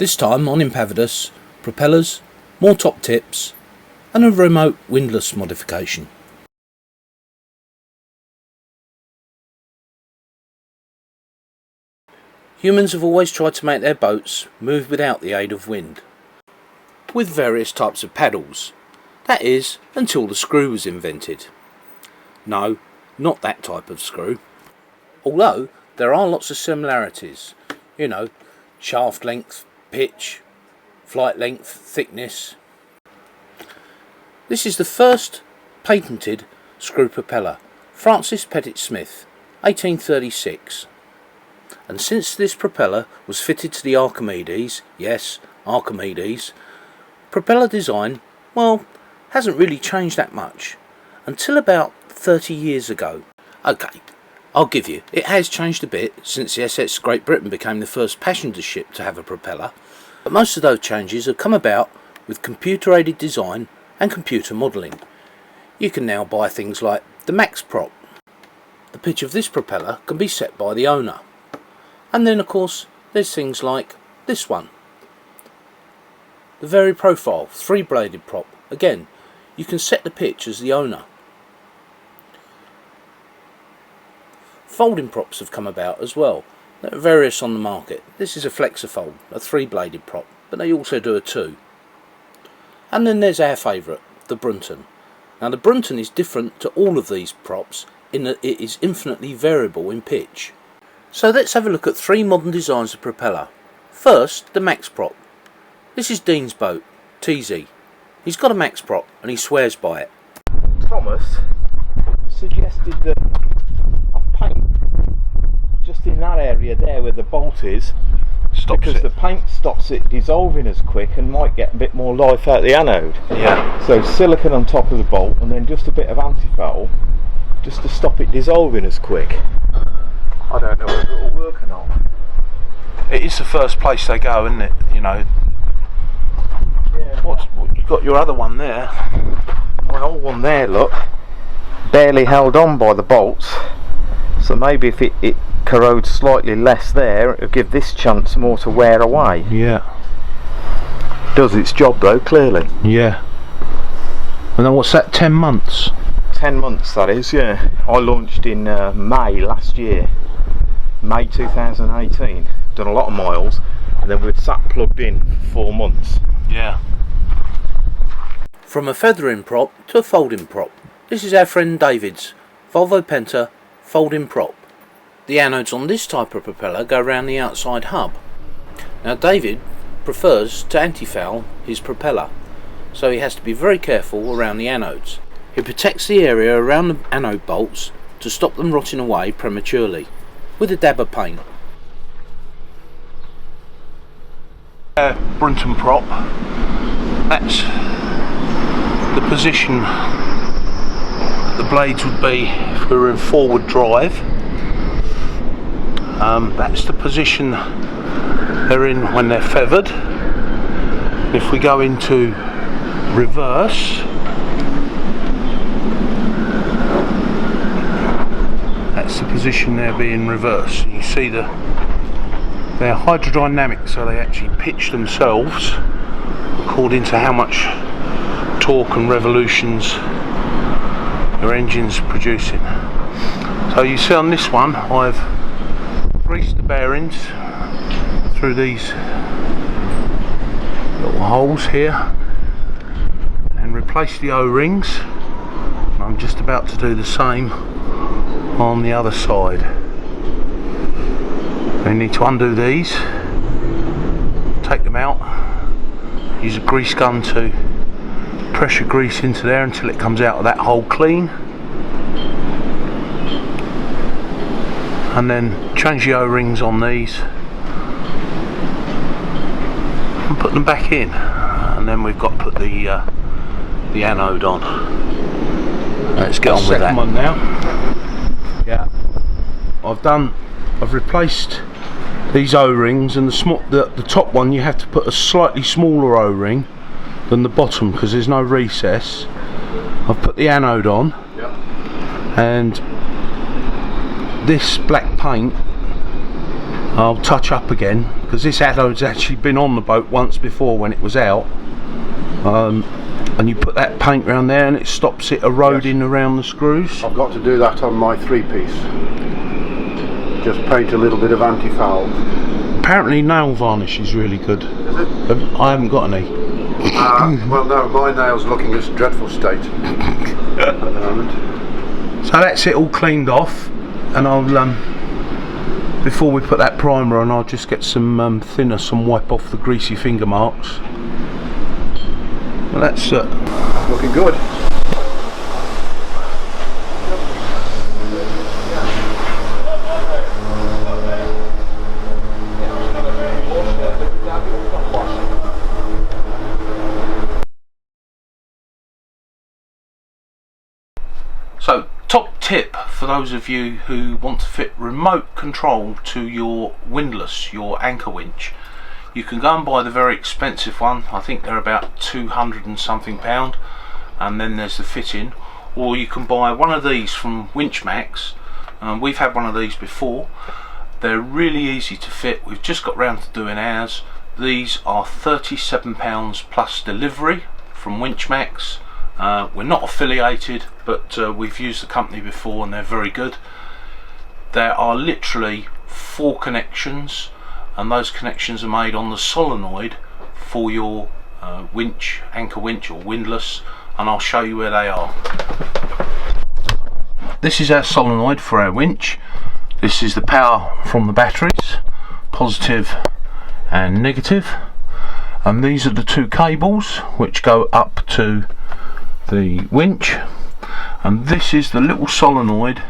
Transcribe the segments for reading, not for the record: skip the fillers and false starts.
This time on Impavadus, propellers, more top tips and a remote windlass modification. Humans have always tried to make their boats move without the aid of wind, with various types of paddles. That is, until the screw was invented. No, not that type of screw. Although there are lots of similarities, you know, shaft length, pitch, flight length, thickness. This is the first patented screw propeller, Francis Pettit Smith, 1836. And since this propeller was fitted to the Archimedes, yes, Archimedes, propeller design, well, hasn't really changed that much, until about 30 years ago. Okay, I'll give you, it has changed a bit since the SS Great Britain became the first passenger ship to have a propeller, but most of those changes have come about with computer-aided design and computer modelling. You can now buy things like the max prop. The pitch of this propeller can be set by the owner. And then of course there's things like this one, the very profile 3-bladed prop. Again, you can set the pitch as the owner. Folding props have come about as well. There are various on the market. This is a Flexifold, a 3-bladed prop, but they also do a 2. And then there's our favourite, the Brunton. Now the Brunton is different to all of these props in that it is infinitely variable in pitch. So let's have a look at 3 modern designs of propeller. First, the max prop. This is Dean's boat, TZ. He's got a max prop and he swears by it. Thomas suggested that I paint just in that area there where the bolt is, because the paint stops it dissolving as quick and might get a bit more life out of the anode. Yeah. So silicone on top of the bolt and then just a bit of anti-foul just to stop it dissolving as quick. I don't know whether it'll work or not. It is the first place they go, isn't it? You know. Yeah. You've got your other one there. My old one there, look, barely held on by the bolts. So maybe if it corrodes slightly less there, it'll give this chance more to wear away. Yeah. Does its job though, clearly. Yeah. And then what's that, 10 months? 10 months that is, yeah. I launched in May last year. May 2018. Done a lot of miles, and then we've sat plugged in for 4 months. Yeah. From a feathering prop to a folding prop. This is our friend David's Volvo Penta folding prop. The anodes on this type of propeller go around the outside hub. Now David prefers to anti-foul his propeller, so he has to be very careful around the anodes. He protects the area around the anode bolts to stop them rotting away prematurely with a dab of paint. Brunton prop, that's the position the blades would be if we were in forward drive. That's the position they're in when they're feathered. If we go into reverse, that's the position they'll be in reverse. You see they're hydrodynamic, so they actually pitch themselves according to how much torque and revolutions your engine's producing. So you see on this one I've greased the bearings through these little holes here and replaced the O-rings. I'm just about to do the same on the other side. We need to undo these, take them out, use a grease gun to pressure grease into there until it comes out of that hole clean, and then change the O-rings on these and put them back in, and then we've got to put the anode on. Let's get on with that. One now. Yeah, I've replaced these O-rings, and the top one you have to put a slightly smaller O-ring than the bottom because there's no recess. I've put the anode on. Yep. And this black paint I'll touch up again, because this alloy's actually been on the boat once before when it was out. And you put that paint around there and it stops it eroding around the screws. I've got to do that on my 3-piece. Just paint a little bit of anti-foul. Apparently nail varnish is really good. Is it? I haven't got any. Well no, my nail's looking a dreadful state at the moment. So that's it all cleaned off, and I'll before we put that primer on, I'll just get some thinner, some wipe off the greasy finger marks. Well, that's looking good. So, top tip for those of you who want to fit remote control to your windlass, your anchor winch. You can go and buy the very expensive one. I think they're about 200 and something pound, and then there's the fitting. Or you can buy one of these from Winchmax. We've had one of these before. They're really easy to fit. We've just got round to doing ours. These are £37 plus delivery from Winchmax. We're not affiliated, but we've used the company before and they're very good. There are literally 4 connections, and those connections are made on the solenoid for your winch, anchor winch or windlass, and I'll show you where they are. This is our solenoid for our winch. This is the power from the batteries, positive and negative, and these are the 2 cables which go up to the winch, and this is the little solenoid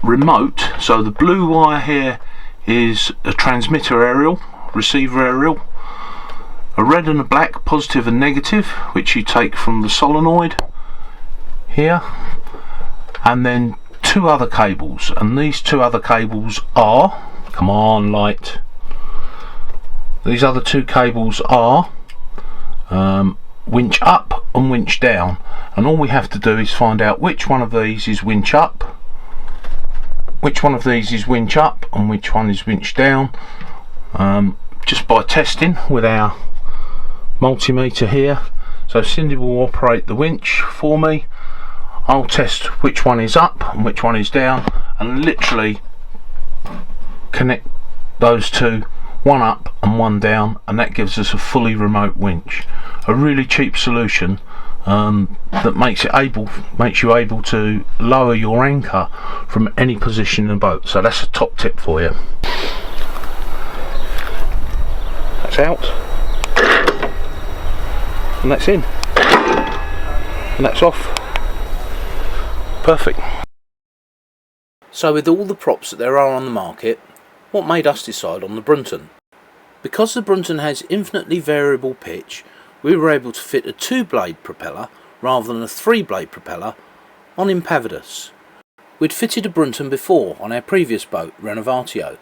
remote. So the blue wire here is a transmitter aerial, receiver aerial, a red and a black positive and negative, which you take from the solenoid here, and then 2 other cables, and these 2 other cables are, come on light, these other 2 cables are winch up and winch down, and all we have to do is find out which one of these is winch up, which one of these is winch up, and which one is winch down, just by testing with our multimeter here. So Cindy will operate the winch for me. I'll test which one is up and which one is down, and literally connect those 2, one up and one down, and that gives us a fully remote winch. A really cheap solution that makes you able to lower your anchor from any position in the boat. So that's a top tip for you. That's out, and that's in, and that's off. Perfect. So with all the props that there are on the market, what made us decide on the Brunton? Because the Brunton has infinitely variable pitch, we were able to fit a 2-blade propeller rather than a 3-blade propeller on Impavidus. We'd fitted a Brunton before on our previous boat, Renovatio.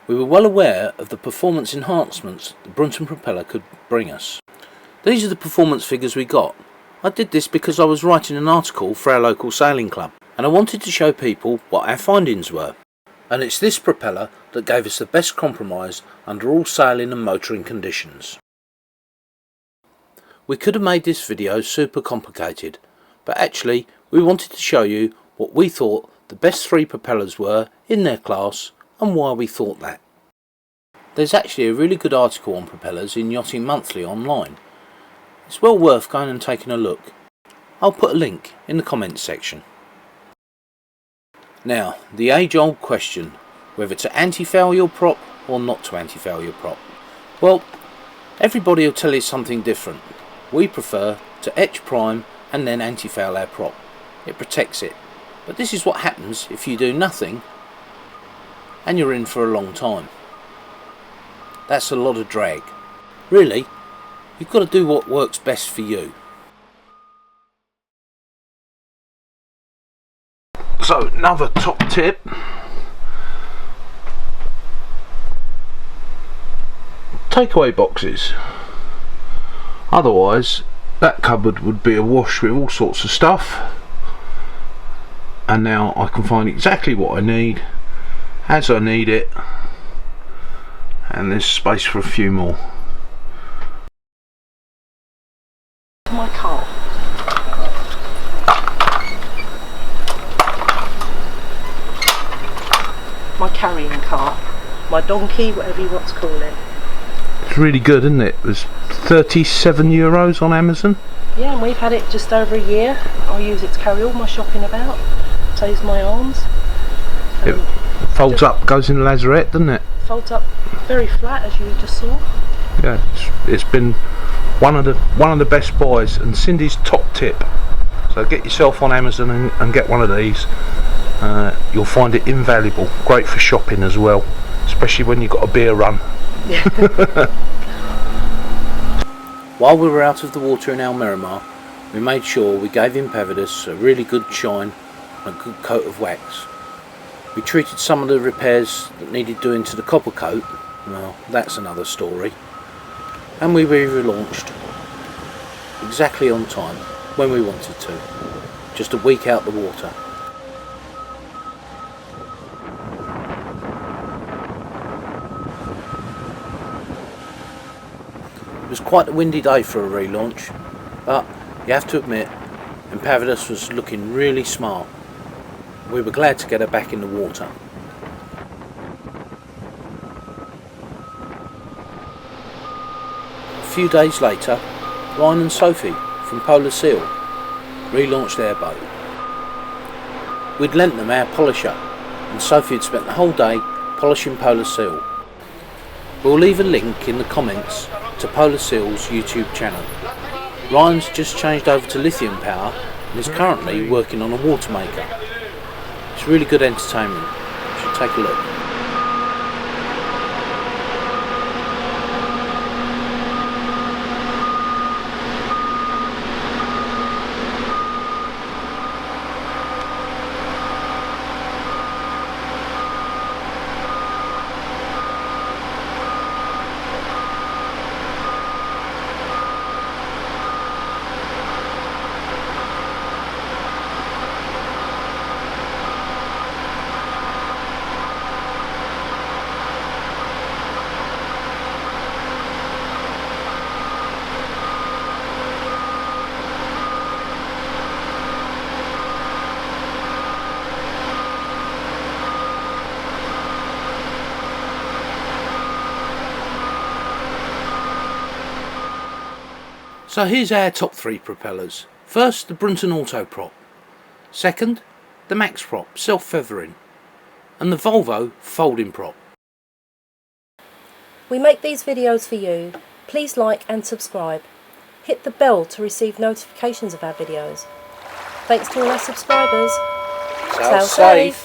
We were well aware of the performance enhancements the Brunton propeller could bring us. These are the performance figures we got. I did this because I was writing an article for our local sailing club, and I wanted to show people what our findings were. And it's this propeller that gave us the best compromise under all sailing and motoring conditions. We could have made this video super complicated, but actually we wanted to show you what we thought the best 3 propellers were in their class and why we thought that. There's actually a really good article on propellers in Yachting Monthly online. It's well worth going and taking a look. I'll put a link in the comments section. Now, the age-old question, whether to anti-foul your prop or not to anti-foul your prop. Well, everybody will tell you something different. We prefer to etch prime and then anti-foul our prop. It protects it. But this is what happens if you do nothing and you're in for a long time. That's a lot of drag. Really, you've got to do what works best for you. So another top tip, takeaway boxes. Otherwise that cupboard would be awash with all sorts of stuff, and now I can find exactly what I need as I need it, and there's space for a few more. My car. My carrying car. My donkey, whatever you want to call it. It's really good, isn't it? It was €37 on Amazon. Yeah, and we've had it just over a year. I use it to carry all my shopping about. Saves my arms. It folds up, goes in the lazarette, doesn't it? Folds up very flat, as you just saw. Yeah, it's been one of the best buys, and Cindy's top tip. So get yourself on Amazon and get one of these. You'll find it invaluable. Great for shopping as well, especially when you've got a beer run. Yeah. While we were out of the water in Almerimar, we made sure we gave Impavidus a really good shine and a good coat of wax. We treated some of the repairs that needed doing to the copper coat. Well, that's another story. And we relaunched exactly on time, when we wanted to, just a week out the water. It was quite a windy day for a relaunch, but you have to admit, Impavidus was looking really smart. We were glad to get her back in the water. A few days later, Ryan and Sophie from Polar Seal relaunched their boat. We'd lent them our polisher, and Sophie had spent the whole day polishing Polar Seal. We'll leave a link in the comments to Polar Seal's YouTube channel. Ryan's just changed over to lithium power and is currently working on a water maker. It's really good entertainment. You should take a look. So here's our top 3 propellers. First, the Brunton Auto Prop. Second, the Max Prop self-feathering. And the Volvo folding prop. We make these videos for you. Please like and subscribe. Hit the bell to receive notifications of our videos. Thanks to all our subscribers. Sail safe.